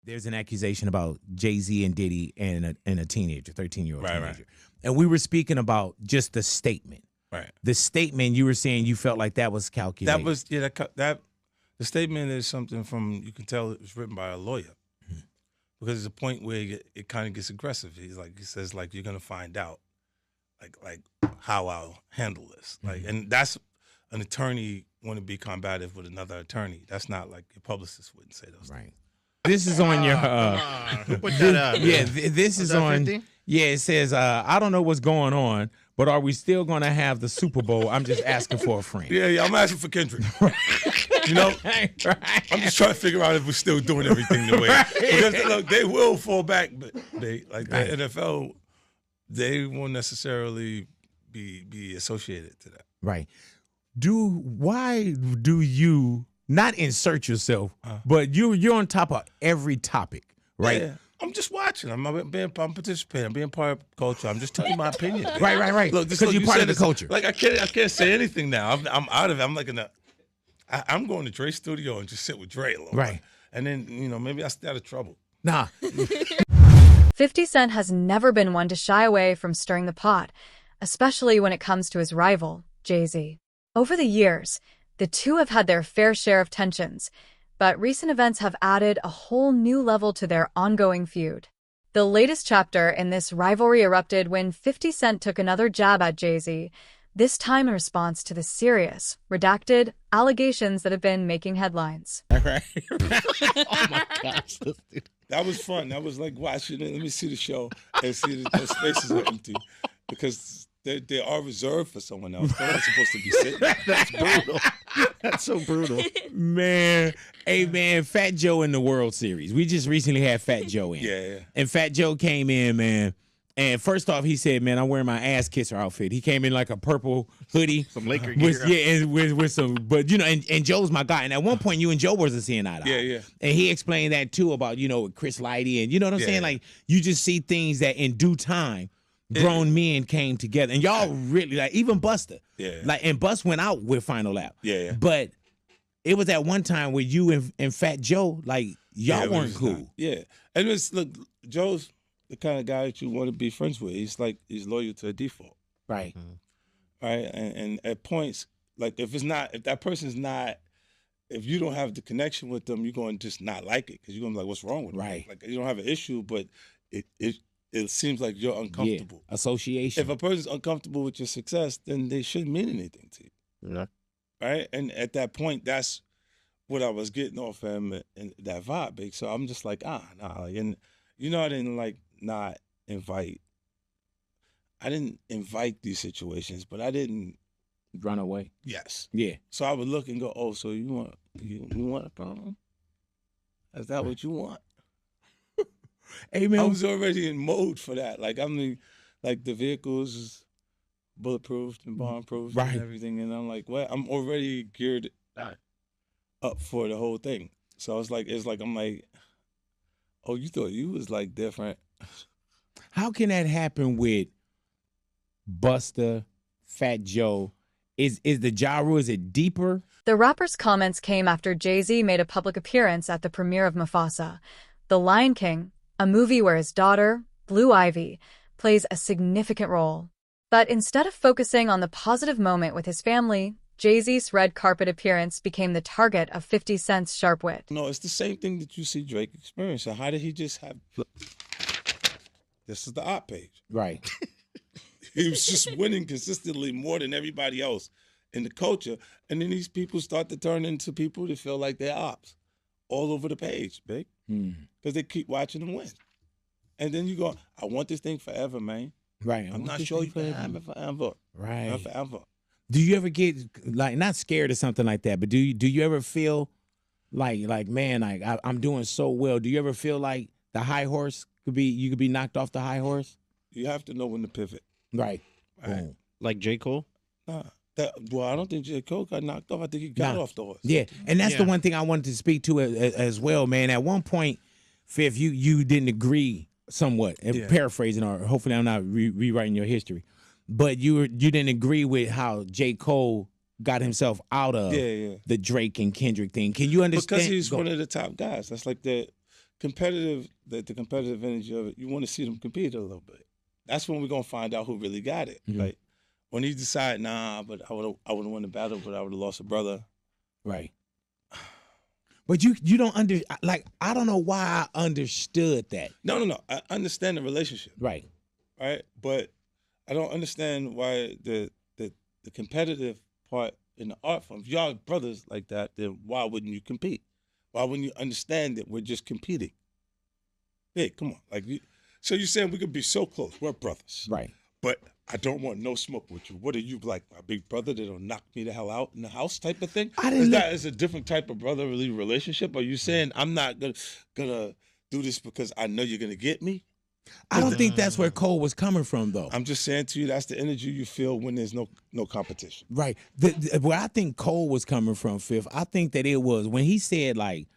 there's an accusation about JayZ and Diddy and a teenager, 13-year-old teenager. Right. And we were speaking about just the statement. Right. The statement, you were saying you felt like that was calculated. That was that the statement is something from, you can tell it was written by a lawyer. Because there's a point where it kind of gets aggressive. He says you're gonna find out like how I'll handle this. And that's an attorney want to be combative with another attorney. That's not like your publicist wouldn't say those things. This is on your Who put that up? yeah, this is on 50? Yeah, it says I don't know what's going on, but are we still gonna have the Super Bowl? I'm just asking for a friend. Yeah, I'm asking for Kendrick. You know, I'm just trying to figure out if we're still doing everything the way. Because look, they will fall back, but the NFL, they won't necessarily be associated to that. Right. Why do you not insert yourself, but you're on top of every topic, right? Yeah. I'm just watching. I'm participating. I'm being part of culture. I'm just telling you my opinion. Man. Right. Look, because you're part of the culture. Like I can't say anything now. I'm out of it. I'm like I'm going to Dre's studio and just sit with Dre a little bit. And then, maybe I stay out of trouble. Nah. 50 Cent has never been one to shy away from stirring the pot, especially when it comes to his rival, JayZ. Over the years, the two have had their fair share of tensions, but recent events have added a whole new level to their ongoing feud. The latest chapter in this rivalry erupted when 50 Cent took another jab at JayZ, this time in response to the serious, redacted allegations that have been making headlines. Oh my gosh. That was fun. That was like watching it. Let me see the show and see the spaces are empty because they are reserved for someone else. They're not supposed to be sitting. That's brutal. That's so brutal. Man. Hey, man, Fat Joe in the World Series. We just recently had Fat Joe in. Yeah. And Fat Joe came in, man. And first off, he said, man, I'm wearing my ass kisser outfit. He came in like a purple hoodie. Some Laker gear. With some, but, and Joe's my guy. And at one point, you and Joe wasn't seeing eye to eye. Yeah. And he explained that, too, about, with Chris Lighty. And you know what I'm saying? Like, you just see things that in due time, grown men came together. And y'all really, even Buster. Yeah. And Bust went out with Final Lap. Yeah. But it was at one time where you and Fat Joe, y'all weren't cool. And it's, look, Joe's the kind of guy that you want to be friends with. He's loyal to a default. Right. Right. And at points, if that person's not, if you don't have the connection with them, you're going to just not like it because you're going to be like, what's wrong with them? Right. Like, you don't have an issue, but it seems like you're uncomfortable. Yeah. Association. If a person's uncomfortable with your success, then they shouldn't mean anything to you. Yeah. Right. And at that point, that's what I was getting off him and that vibe, big. So I'm just like, nah. And I didn't not invite. I didn't invite these situations, but I didn't run away. Yes. Yeah. So I would look and go, oh, so you want a problem? Is that what you want? Hey, man. I was already in mode for that. The vehicles is bulletproof and bomb-proof and everything. And I'm like, well, I'm already geared up for the whole thing. So it's like, I'm like, oh, you thought you was different. How can that happen with Buster, Fat Joe? Is the Ja Rule, is it deeper? The rapper's comments came after JayZ made a public appearance at the premiere of Mufasa, The Lion King, a movie where his daughter, Blue Ivy, plays a significant role. But instead of focusing on the positive moment with his family, JayZ's red carpet appearance became the target of 50 Cent's sharp wit. No, it's the same thing that you see Drake experience. So how did he just have... This is the op page. Right. He was just winning consistently more than everybody else in the culture. And then these people start to turn into people that feel like they're ops all over the page, big. Because they keep watching them win. And then you go, I want this thing forever, man. Right. I'm not sure you can have it forever. Right. Not forever. Do you ever get not scared or something like that, but do you ever feel like man, I'm doing so well? Do you ever feel like the high horse you could be knocked off the high horse? You have to know when to pivot. Right. Boom. Like J. Cole? Nah. I don't think J. Cole got knocked off. I think he got off the horse. Yeah, and that's the one thing I wanted to speak to as well, man. At one point, Fifth, you didn't agree somewhat, paraphrasing, or hopefully I'm not rewriting your history, but you didn't agree with how J. Cole got himself out of the Drake and Kendrick thing. Can you understand? Because he's one of the top guys. That's like the competitive energy of it, you want to see them compete a little bit. That's when we're gonna find out who really got it. Mhm. Like when he decide, nah, but I would have won the battle, but I would have lost a brother. Right. But you don't I don't know why I understood that. No. I understand the relationship, Right. right? But I don't understand why the competitive part in the art form. If y'all brothers like that, then why wouldn't you compete? Why wouldn't you understand that we're just competing? Hey, come on, like you. So you're saying we could be so close? We're brothers, Right. but I don't want no smoke with you. What are you, like my big brother that'll knock me the hell out in the house type of thing? I didn't Is a different type of brotherly relationship? Are you saying I'm not gonna do this because I know you're gonna get me? I don't think that's where Cole was coming from, though. I'm just saying to you, that's the energy you feel when there's no competition. Right. Where I think Cole was coming from, Fifth, I think that it was when he said, like,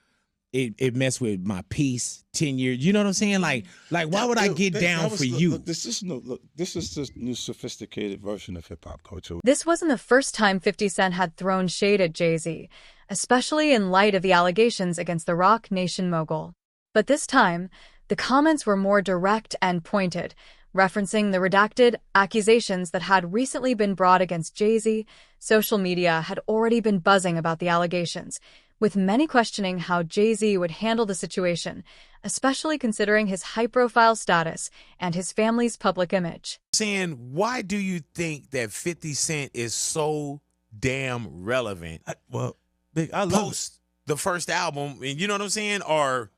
it messed with my peace, 10 years. You know what I'm saying? Like why would I get down for you? Look, this is this new sophisticated version of hip hop culture. This wasn't the first time 50 Cent had thrown shade at JayZ, especially in light of the allegations against the Roc Nation mogul. But this time, the comments were more direct and pointed, referencing the redacted accusations that had recently been brought against JayZ. Social media had already been buzzing about the allegations, with many questioning how JayZ would handle the situation, especially considering his high-profile status and his family's public image. Saying, why do you think that 50 Cent is so damn relevant I love post the first album? And you know what I'm saying? Or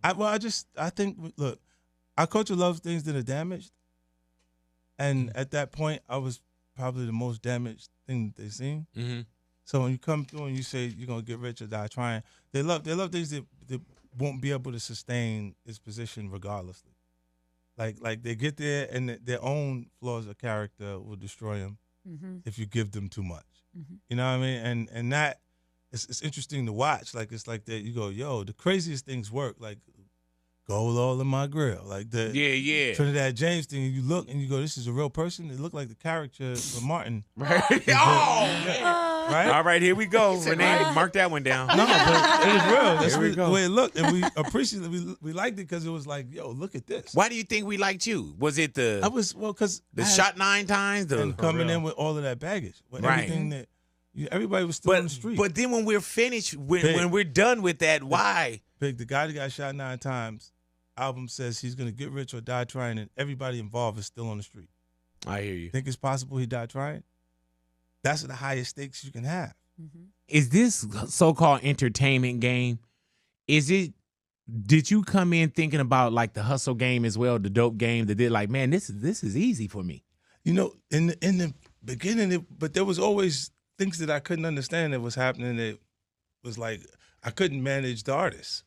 I think, look, our culture loves things that are damaged. And at that point, I was probably the most damaged thing that they've seen. mm-hmm. So when you come through and you say you're going to get rich or die trying, they love things that won't be able to sustain its position regardlessly. Like they get there and their own flaws of character will destroy them if you give them too much. You know what I mean? And that, it's interesting to watch. Like, it's like that you go, yo, the craziest things work. Like, gold all in my grill. Like the Yeah. Trinidad James thing, and you look and you go, this is a real person. It looked like the character for Martin. Right. Right? All right, here we go. Renee, mark that one down. No, but it was real. That's Here we go. the way it looked. And we appreciated it. We liked it because it was like, yo, look at this. Why do you think we liked you? Was it Because the shot 9 times? and coming in with all of that baggage. With Right. everything that everybody was still on the street. But then when we're finished, when we're done with that, why? Big, the guy that got shot 9 times, album says he's gonna get rich or die trying, and everybody involved is still on the street. I hear you. Think it's possible he died trying? That's the highest stakes you can have. Is this so-called entertainment game? Did you come in thinking about like the hustle game as well, the dope game that did like, man, this is easy for me? You know, in the beginning, but there was always things that I couldn't understand that was happening. That was like I couldn't manage the artists.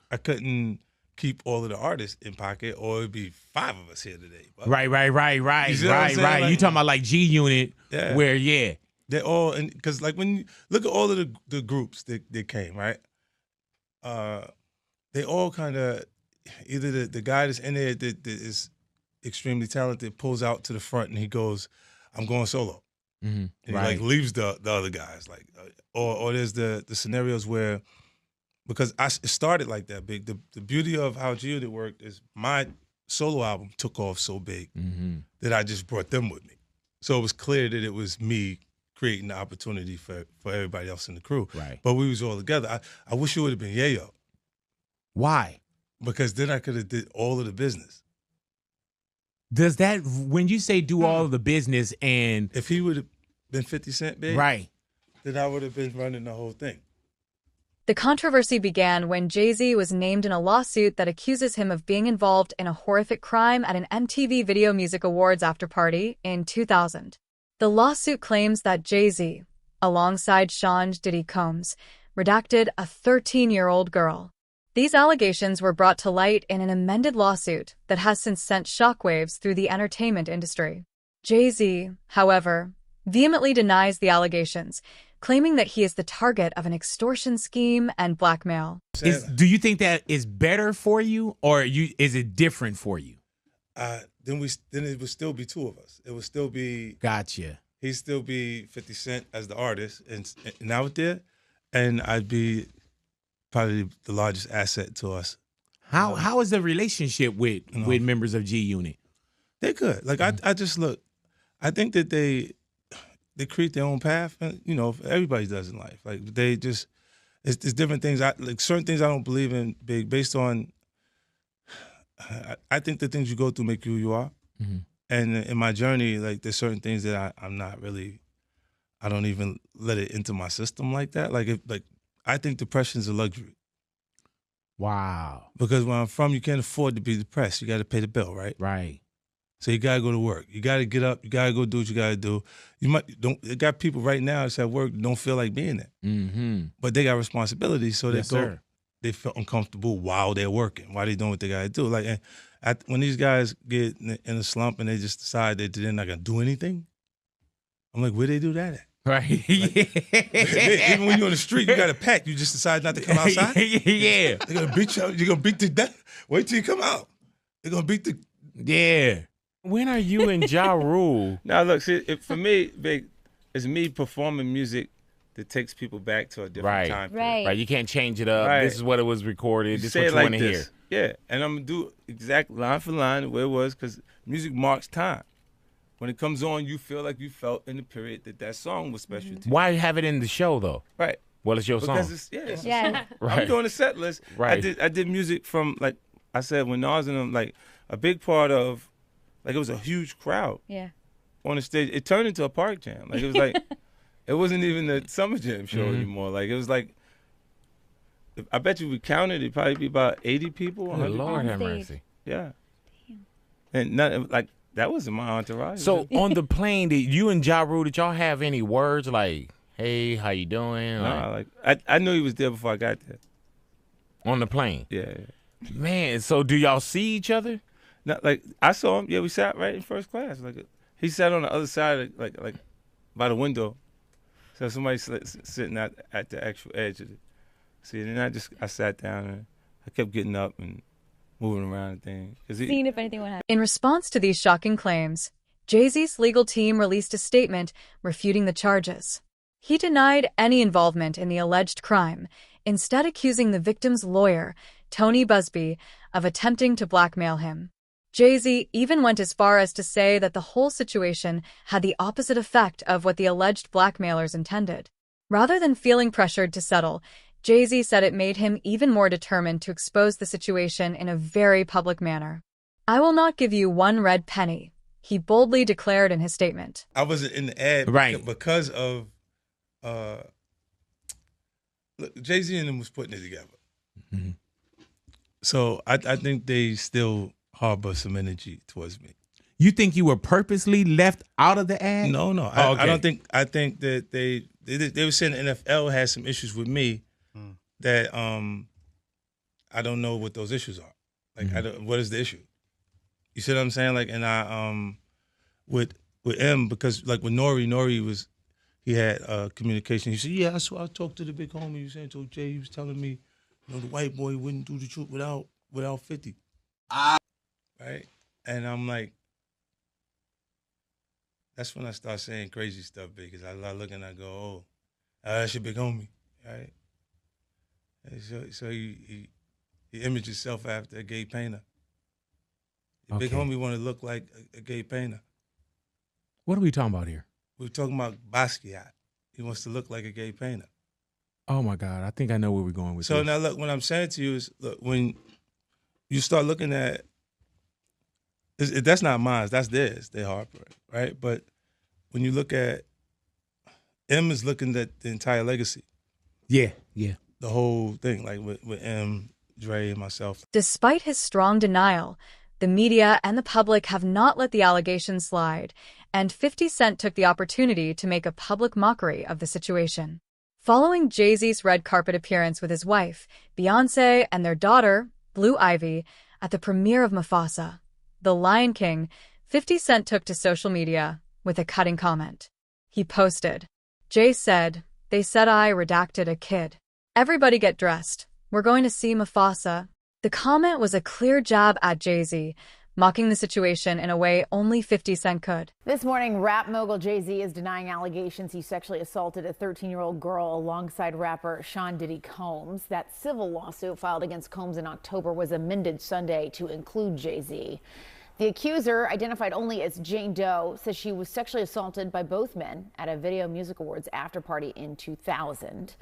I couldn't keep all of the artists in pocket, or it'd be 5 of us here today. But Right. You see what I'm saying? Like, Like- you talking about like G Unit, Yeah. where they're all, because like when you look at all of the groups that came, right? They all kind of, either the guy that's in there that is extremely talented pulls out to the front and he goes, I'm going solo. And he like leaves the other guys, like, or there's the scenarios where, because it started like that big. The beauty of how G-Unit worked is my solo album took off so big that I just brought them with me. So it was clear that it was me creating the opportunity for everybody else in the crew. Right. But we was all together. I wish it would have been Yayo, Why? because then I could have did all of the business. Does that, when you say do all of the business and If he would have been 50 Cent big, right, then I would have been running the whole thing. The controversy began when JayZ was named in a lawsuit that accuses him of being involved in a horrific crime at an MTV Video Music Awards after-party in 2000. The lawsuit claims that JayZ, alongside Sean Diddy Combs, redacted a 13-year-old girl. These allegations were brought to light in an amended lawsuit that has since sent shockwaves through the entertainment industry. JayZ, however, vehemently denies the allegations, claiming that he is the target of an extortion scheme and blackmail. do you think that is better for you, or is it different for you? Then it would still be 2 of us. It would still be Gotcha. he'd still be 50 Cent as the artist and out there, and I'd be probably the largest asset to us How is the relationship with members of G Unit? They're good. Like I just look. I think that they create their own path, and everybody does in life. Like they just it's different things. Like certain things I don't believe in big based on. I think the things you go through make you who you are, and in my journey, like there's certain things that I'm not really. I don't even let it into my system like that. I think depression is a luxury. Wow. Because where I'm from, you can't afford to be depressed. You got to pay the bill, right? Right. So you got to go to work. You got to get up. You got to go do what you got to do. You got people right now that's at work that don't feel like being there. Mm-hmm. But they got responsibilities, so Yes, sir. They feel uncomfortable while they're working, while they're doing what they got to do. Like, when these guys get in a slump and they just decide that they're not going to do anything, I'm like, where they do that at? Right. Even when you're on the street, you got a pack. You just decide not to come outside. Yeah. They're gonna beat you. You're gonna beat the death. Wait till you come out. They're gonna beat the. Yeah. When are you and Ja Rule? Now look, see, for me, Big, it's me performing music that takes people back to a different time period. Right. You can't change it up. Right. This is what it was recorded. You This is say what it you like want to hear. this. Yeah, and I'm gonna do exact line for line where it was, because music marks time. When it comes on, you feel like you felt in the period that song was special to you. Why have it in the show though? Right. Well, it's your Because song. it's Yeah. Right. I'm doing a set list. Right. I did music from, like I said, when Nas and them, like a big part of, like it was a huge crowd Yeah. on the stage. It turned into a park jam. Like it was like, it wasn't even the Summer Jam show anymore. Like it was like, I bet you we counted, it'd probably be about 80 people. Oh, 100 Lord have stage. mercy. Yeah. And not, like, that wasn't my entourage. So on the plane, did you and Ja Rule, did y'all have any words like, hey, how you doing? Nah, like I knew he was there before I got there. On the plane? Yeah. Man, so do y'all see each other? Not like I saw him. Yeah, we sat right in first class. Like he sat on the other side, of, like by the window. So somebody sitting at the actual edge of it. See, and then I sat down and I kept getting up and moving around and things. Seeing if anything would happen. In response to these shocking claims, JayZ's legal team released a statement refuting the charges. He denied any involvement in the alleged crime, instead accusing the victim's lawyer, Tony Busby, of attempting to blackmail him. JayZ even went as far as to say that the whole situation had the opposite effect of what the alleged blackmailers intended. Rather than feeling pressured to settle, JayZ said it made him even more determined to expose the situation in a very public manner. "I will not give you one red penny," he boldly declared in his statement. I wasn't in the ad Right. because of look, JayZ and them was putting it together. Mm-hmm. So I think they still harbor some energy towards me. You think you were purposely left out of the ad? No. Oh, okay. I don't think. I think that they were saying the NFL had some issues with me that I don't know what those issues are. Like I don't. What is the issue? You see what I'm saying? Like, and I with M, because like with Nori was, he had communication. He said, yeah, I talked to the big homie. He was saying to Jay, he was telling me, the white boy wouldn't do the truth without 50. Right? And I'm like, that's when I start saying crazy stuff, because I look and I go, oh, that's your big homie, right? And so he imaged himself after a gay painter. The big homie want to look like a gay painter. What are we talking about here? We're talking about Basquiat. He wants to look like a gay painter. Oh my God, I think I know where we're going with So this. now look, what I'm saying to you is, look, when you start looking at, that's not mine, that's theirs, they Harper, right? But when you look at, M is looking at the entire legacy. Yeah. The whole thing, like with M, Dre, and myself. Despite his strong denial, the media and the public have not let the allegations slide, and 50 Cent took the opportunity to make a public mockery of the situation. Following JayZ's red carpet appearance with his wife, Beyoncé, and their daughter, Blue Ivy, at the premiere of Mufasa, The Lion King, 50 Cent took to social media with a cutting comment. He posted, "Jay said, they said I redacted a kid. Everybody get dressed. We're going to see Mufasa." The comment was a clear jab at JayZ, mocking the situation in a way only 50 Cent could. This morning, rap mogul JayZ is denying allegations he sexually assaulted a 13-year-old girl alongside rapper Sean Diddy Combs. That civil lawsuit filed against Combs in October was amended Sunday to include JayZ. The accuser, identified only as Jane Doe, says she was sexually assaulted by both men at a Video Music Awards after party in 2000.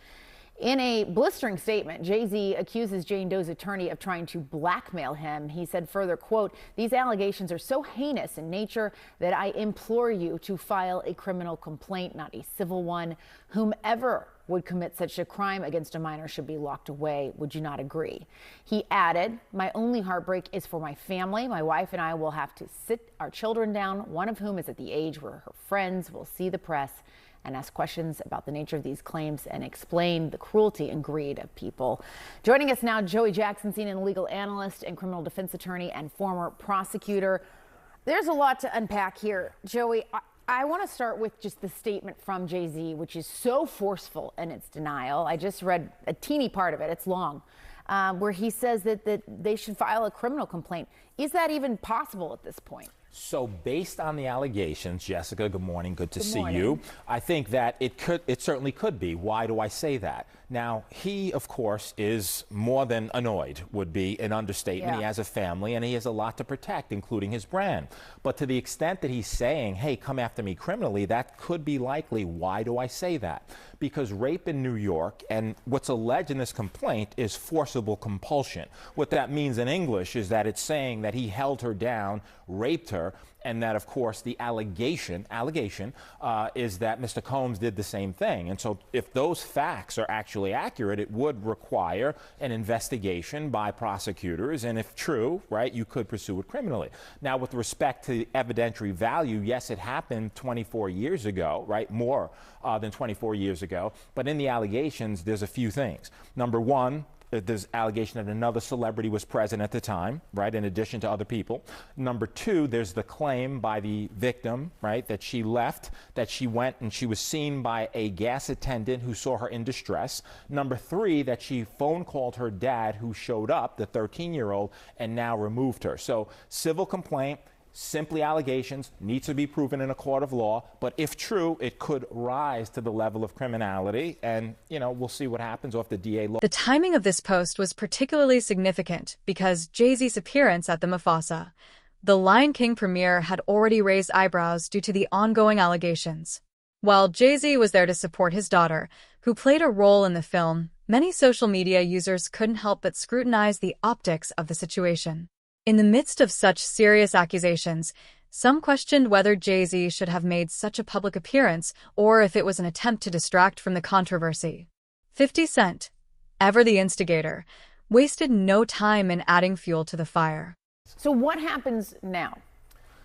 In a blistering statement, JayZ accuses Jane Doe's attorney of trying to blackmail him. He said further, quote, "These allegations are so heinous in nature that I implore you to file a criminal complaint, not a civil one. Whomever would commit such a crime against a minor should be locked away. Would you not agree?" He added, "My only heartbreak is for my family. My wife and I will have to sit our children down, one of whom is at the age where her friends will see the press and ask questions about the nature of these claims and explain the cruelty and greed of people." Joining us now, Joey Jackson, senior legal analyst and criminal defense attorney and former prosecutor. There's a lot to unpack here. Joey, I want to start with just the statement from JayZ, which is so forceful in its denial. I just read a teeny part of it. It's long, where he says that they should file a criminal complaint. Is that even possible at this point? So based on the allegations, Jessica, good morning, good to see you. I think that it certainly could be. Why do I say that? Now, he, of course, is more than annoyed, would be an understatement. Yeah. He has a family and he has a lot to protect, including his brand. But to the extent that he's saying, hey, come after me criminally, that could be likely. Why do I say that? Because rape in New York, and what's alleged in this complaint, is forcible compulsion. What that means in English is that it's saying that he held her down, raped her, and that, of course, the allegation is that Mr. Combs did the same thing. And so if those facts are actually accurate, it would require an investigation by prosecutors. And if true, right, you could pursue it criminally. Now, with respect to evidentiary value, yes, it happened 24 years ago, right, more than 24 years ago. But in the allegations, there's a few things. Number one, there's allegation that another celebrity was present at the time, right, in addition to other people. Number two, there's the claim by the victim, right, that she left, that she went and she was seen by a gas attendant who saw her in distress. Number three, that she phone called her dad, who showed up, the 13-year-old, and now removed her. So civil complaint, simply allegations, needs to be proven in a court of law, but if true, it could rise to the level of criminality, and, you know, we'll see what happens off the DA law. The timing of this post was particularly significant because JayZ's appearance at the Mufasa, the Lion King premiere, had already raised eyebrows due to the ongoing allegations. While JayZ was there to support his daughter, who played a role in the film, many social media users couldn't help but scrutinize the optics of the situation. In the midst of such serious accusations, some questioned whether JayZ should have made such a public appearance or if it was an attempt to distract from the controversy. 50 Cent, ever the instigator, wasted no time in adding fuel to the fire. So what happens now?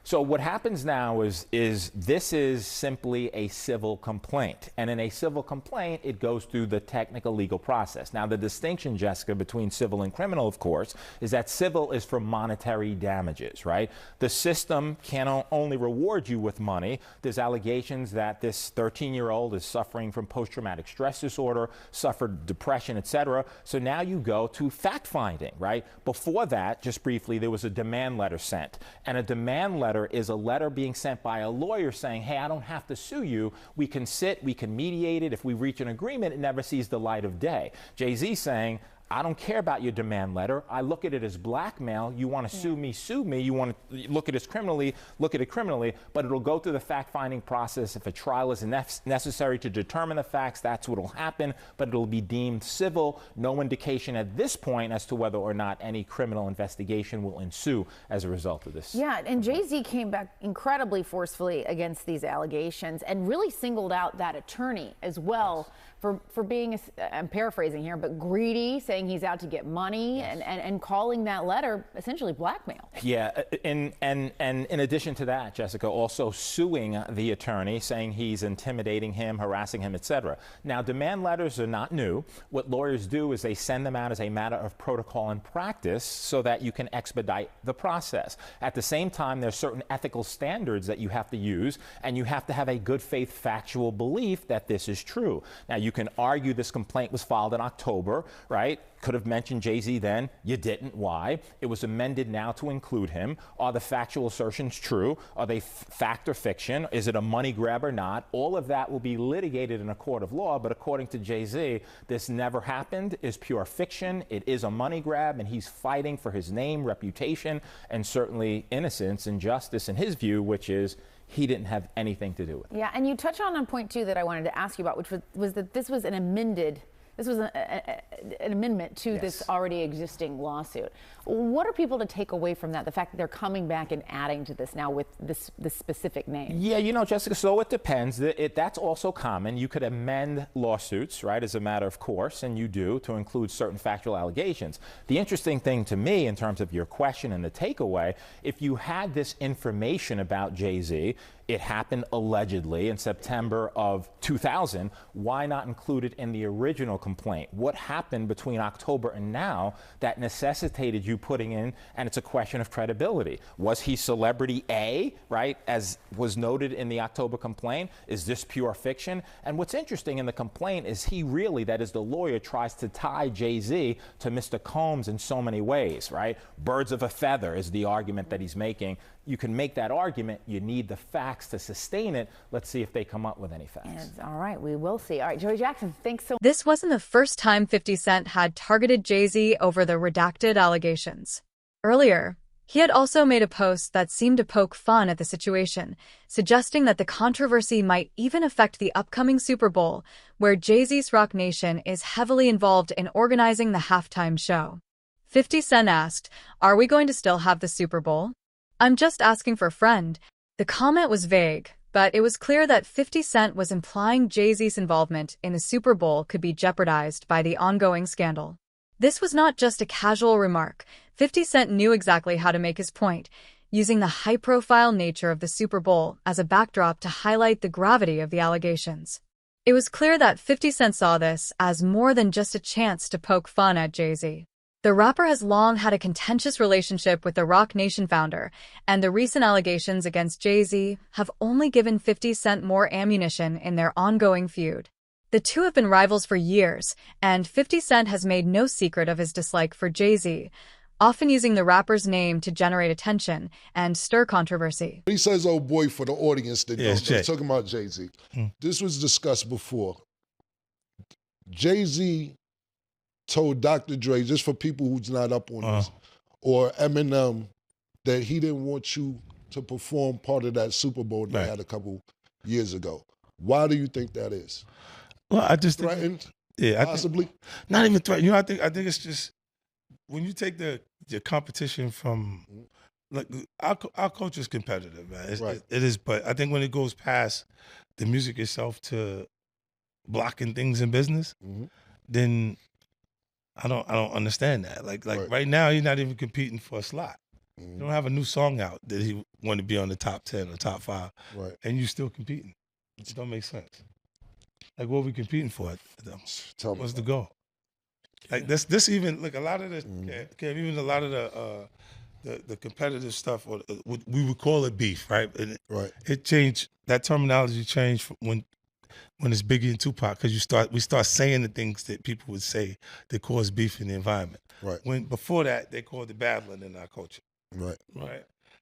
So what happens now is this is simply a civil complaint. And in a civil complaint, it goes through the technical legal process. Now, the distinction, Jessica, between civil and criminal, of course, is that civil is for monetary damages, right? The system can only reward you with money. There's allegations that this 13-year-old is suffering from post-traumatic stress disorder, suffered depression, etc. So now you go to fact-finding, right? Before that, just briefly, there was a demand letter sent. And a demand letter is a letter being sent by a lawyer saying, hey, I don't have to sue you. We can sit, we can mediate it. If we reach an agreement, it never sees the light of day. JayZ saying, I don't care about your demand letter. I look at it as blackmail. You want to sue me, sue me. You want to look at it criminally, look at it criminally, but it'll go through the fact-finding process. If a trial is necessary to determine the facts, that's what will happen, but it'll be deemed civil. No indication at this point as to whether or not any criminal investigation will ensue as a result of this. Yeah, and JayZ came back incredibly forcefully against these allegations and really singled out that attorney as well for being, I'm paraphrasing here, but greedy, saying he's out to get money, and calling that letter essentially blackmail. Yeah, and in addition to that, Jessica, also suing the attorney, saying he's intimidating him, harassing him, etc. Now, demand letters are not new. What lawyers do is they send them out as a matter of protocol and practice so that you can expedite the process. At the same time, there's certain ethical standards that you have to use, and you have to have a good faith factual belief that this is true. Now, you can argue this complaint was filed in October, right? could have mentioned JayZ then. You didn't. Why? It was amended now to include him. Are the factual assertions true? Are they fact or fiction? Is it a money grab or not? All of that will be litigated in a court of law, but according to JayZ, this never happened, is pure fiction. It is a money grab, and he's fighting for his name, reputation, and certainly innocence and justice in his view, which is he didn't have anything to do with it. Yeah, and you touch on a point, too, that I wanted to ask you about, which was that this was an amendment to this already existing lawsuit. What are people to take away from that? The fact that they're coming back and adding to this now with this specific name? Yeah, you know, Jessica, so it depends. That's also common. You could amend lawsuits, right, as a matter of course, and you do, to include certain factual allegations. The interesting thing to me in terms of your question and the takeaway, if you had this information about JayZ, it happened allegedly in September of 2000, why not include it in the original complaint? What happened between October and now that necessitated you putting in, and it's a question of credibility. Was he celebrity A, right, as was noted in the October complaint? Is this pure fiction? And what's interesting in the complaint is he really, that is the lawyer, tries to tie JayZ to Mr. Combs in so many ways, right? Birds of a feather is the argument that he's making. You can make that argument. You need the facts to sustain it. Let's see if they come up with any facts. All right, we will see. All right, Joey Jackson, thanks so much. This wasn't the first time 50 Cent had targeted JayZ over the redacted allegations. Earlier, he had also made a post that seemed to poke fun at the situation, suggesting that the controversy might even affect the upcoming Super Bowl, where JayZ's Rock Nation is heavily involved in organizing the halftime show. 50 Cent asked, "Are we going to still have the Super Bowl? I'm just asking for a friend." The comment was vague, but it was clear that 50 Cent was implying JayZ's involvement in the Super Bowl could be jeopardized by the ongoing scandal. This was not just a casual remark. 50 Cent knew exactly how to make his point, using the high-profile nature of the Super Bowl as a backdrop to highlight the gravity of the allegations. It was clear that 50 Cent saw this as more than just a chance to poke fun at JayZ. The rapper has long had a contentious relationship with the Rock Nation founder, and the recent allegations against JayZ have only given 50 Cent more ammunition in their ongoing feud. The two have been rivals for years, and 50 Cent has made no secret of his dislike for JayZ, often using the rapper's name to generate attention and stir controversy. He says, "Oh boy," for the audience that knows. He's talking about JayZ. This was discussed before. JayZ told Dr. Dre, just for people who's not up on this, or Eminem, that he didn't want you to perform part of that Super Bowl they had a couple years ago. Why do you think that is? Well, I just threatened. Possibly. Not even threatened. You know, I think it's just when you take the competition from, like, our culture is competitive, man. It is, but I think when it goes past the music itself to blocking things in business, then I don't understand that. Like right now, you're not even competing for a slot. You don't have a new song out that he want to be on the top 10 or top 5, and you still competing. It don't make sense. Like, what are we competing for? What's the goal? Like this even, like, a lot of the even a lot of the competitive stuff, or we would call it beef, right? And it changed. That terminology changed when it's Biggie and Tupac, because we start saying the things that people would say that cause beef in the environment. When before that, they called it battling in our culture. Right.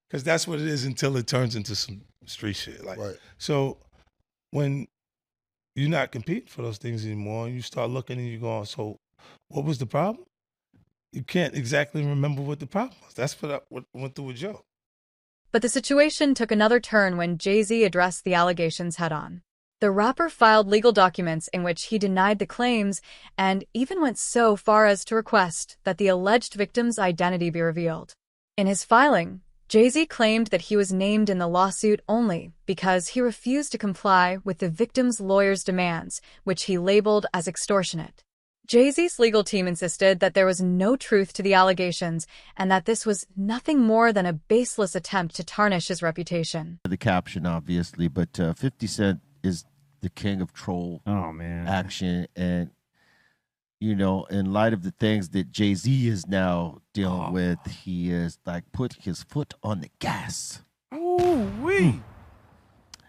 Because that's what it is until it turns into some street shit. Like, so when you're not competing for those things anymore, and you start looking and you're going, so what was the problem? You can't exactly remember what the problem was. That's what went through with Joe. But the situation took another turn when JayZ addressed the allegations head-on. The rapper filed legal documents in which he denied the claims and even went so far as to request that the alleged victim's identity be revealed. In his filing, JayZ claimed that he was named in the lawsuit only because he refused to comply with the victim's lawyer's demands, which he labeled as extortionate. JayZ's legal team insisted that there was no truth to the allegations and that this was nothing more than a baseless attempt to tarnish his reputation. The caption, obviously, but 50 Cent is the king of troll action. And, you know, in light of the things that JayZ is now dealing with, he is like put his foot on the gas. Ooh-wee.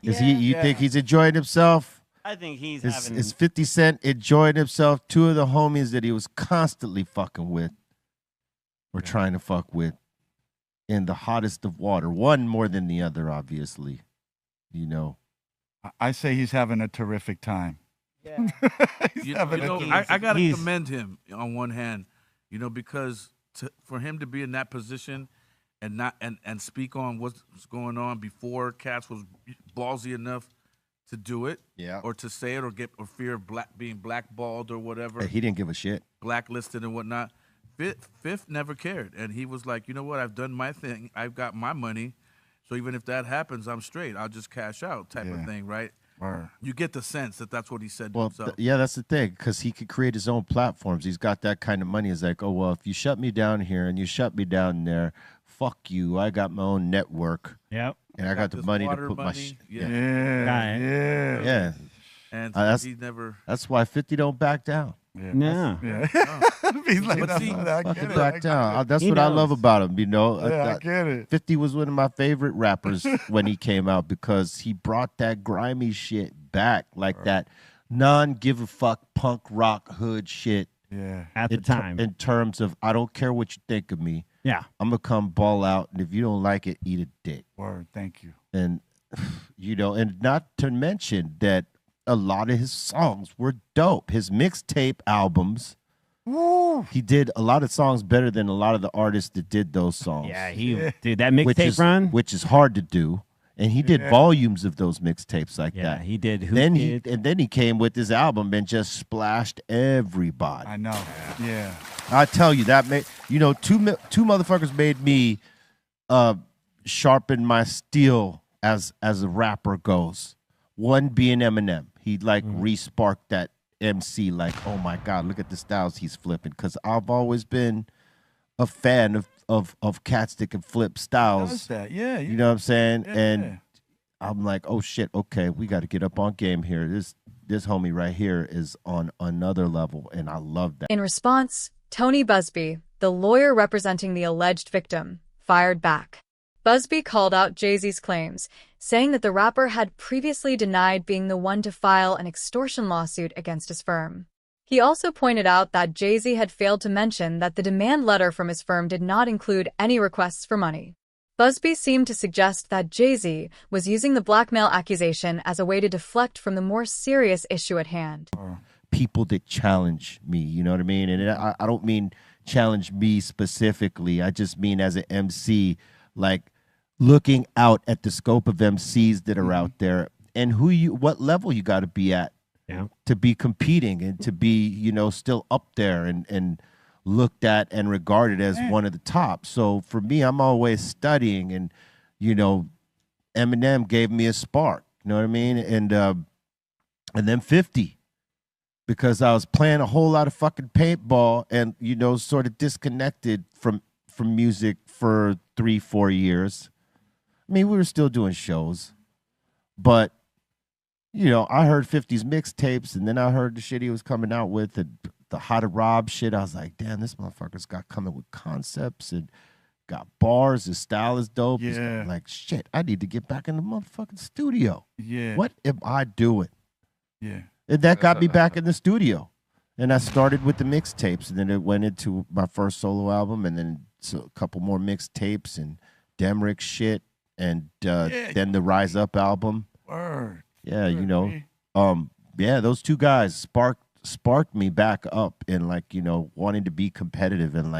You think he's enjoying himself? I think he's Is, having. is 50 Cent enjoying himself? Two of the homies that he was constantly fucking with or trying to fuck with in the hottest of water. One more than the other, obviously. You know. I say he's having a terrific time. Yeah. I got to commend him on one hand, because for him to be in that position and not and speak on what's going on before Cats was ballsy enough to do it, or to say it, or fear of being blackballed or whatever. He didn't give a shit. Blacklisted and whatnot. Fifth never cared, and he was like, you know what? I've done my thing. I've got my money. So even if that happens, I'm straight. I'll just cash out type of thing, right? You get the sense that that's what he said to himself. Yeah, that's the thing, because he could create his own platforms. He's got that kind of money. It's like, oh, well, if you shut me down here and you shut me down there, fuck you. I got my own network. Yep. And I got the money to put my shit. Yeah. And that's, he never. That's why 50 don't back down. No. He's like, But see, I get it. Back down. That's what I love about him, I get it. 50 was one of my favorite rappers when he came out because he brought that grimy shit back, like that non-give-a-fuck punk rock hood shit. Yeah. At the time. In terms of, I don't care what you think of me. Yeah. I'm going to come ball out, and if you don't like it, eat a dick. Word, thank you. And, and not to mention that a lot of his songs were dope. His mixtape albums, he did a lot of songs better than a lot of the artists that did those songs. Yeah, dude, that mixtape run, which is hard to do, and he did volumes of those mixtapes like that. Yeah, he did. Then he came with his album and just splashed everybody. I know. Yeah. I tell you that made two motherfuckers made me sharpen my steel as a rapper goes. One being Eminem. He re-sparked that MC, like, oh my God, look at the styles he's flipping. Because I've always been a fan of cats that can flip styles. Does that? Yeah. You know what I'm saying? Yeah. And I'm like, oh shit, okay, we got to get up on game here. This homie right here is on another level, and I love that. In response, Tony Busby, the lawyer representing the alleged victim, fired back. Busby called out JayZ's claims, saying that the rapper had previously denied being the one to file an extortion lawsuit against his firm. He also pointed out that JayZ had failed to mention that the demand letter from his firm did not include any requests for money. Busby seemed to suggest that JayZ was using the blackmail accusation as a way to deflect from the more serious issue at hand. People that challenge me, you know what I mean? And I don't mean challenge me specifically. I just mean as an MC, like looking out at the scope of MCs that are out there and what level you got to be at to be competing and to be, still up there and looked at and regarded as one of the top. So for me, I'm always studying, and Eminem gave me a spark, you know what I mean? And then 50, because I was playing a whole lot of fucking paintball and sort of disconnected from music for 3-4 years. I mean, we were still doing shows, but I heard 50's mixtapes, and then I heard the shit he was coming out with, and the How to Rob shit. I was like, damn, this motherfucker's got coming with concepts and got bars. His style is dope. Yeah. Like, shit, I need to get back in the motherfucking studio. Yeah. What am I doing? Yeah. And that got me back in the studio. And I started with the mixtapes, and then it went into my first solo album, and then a couple more mixtapes and Demrick shit, and then the Rise Up album. Word. Yeah, those two guys sparked me back up in wanting to be competitive and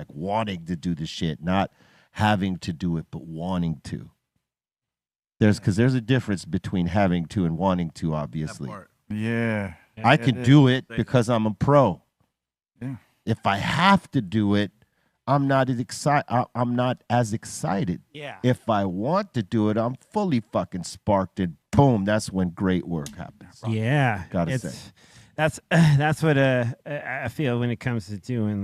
wanting to do the shit, not having to do it, but wanting to. There's a difference between having to and wanting to, obviously. Yeah. I can do it because I'm a pro. Yeah. If I have to do it, I'm not as excited. Yeah. If I want to do it, I'm fully fucking sparked, and boom, that's when great work happens. Yeah. Gotta say. That's what I feel when it comes to doing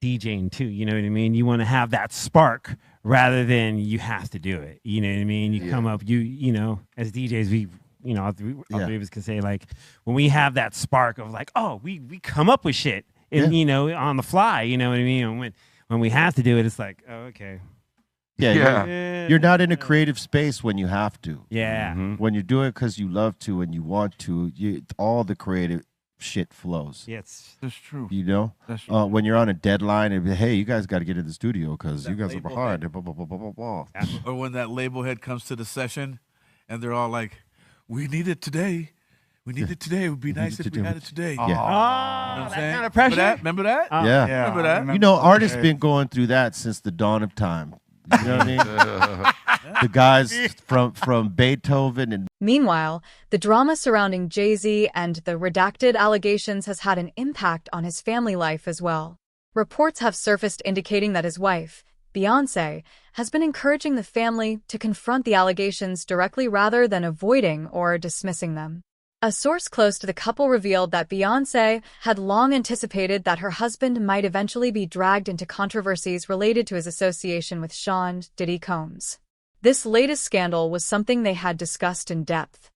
DJing too. You know what I mean? You want to have that spark rather than you have to do it. You know what I mean? You come up, as DJs, all three of us can say, when we have that spark of we come up with shit and on the fly, you know what I mean? And when we have to do it, it's like, oh, okay, You're not in a creative space when you have to. Yeah. When you do it because you love to and you want to, all the creative shit flows. Yes, that's true. You know, That's true. when you're on a deadline and hey, you guys got to get in the studio because you guys are behind. Blah, blah, blah, blah, blah, blah. Or when that label head comes to the session and they're all like, "We need it today. We need it today. It would be nice if we had it today." Yeah. You know what I'm that saying? kind of pressure? Remember that? Yeah. Remember that? You know, artists been going through that since the dawn of time. You know what I mean? The guys from Beethoven and. Meanwhile, the drama surrounding JayZ and the redacted allegations has had an impact on his family life as well. Reports have surfaced indicating that his wife, Beyoncé, has been encouraging the family to confront the allegations directly rather than avoiding or dismissing them. A source close to the couple revealed that Beyoncé had long anticipated that her husband might eventually be dragged into controversies related to his association with Sean Diddy Combs. This latest scandal was something they had discussed in depth.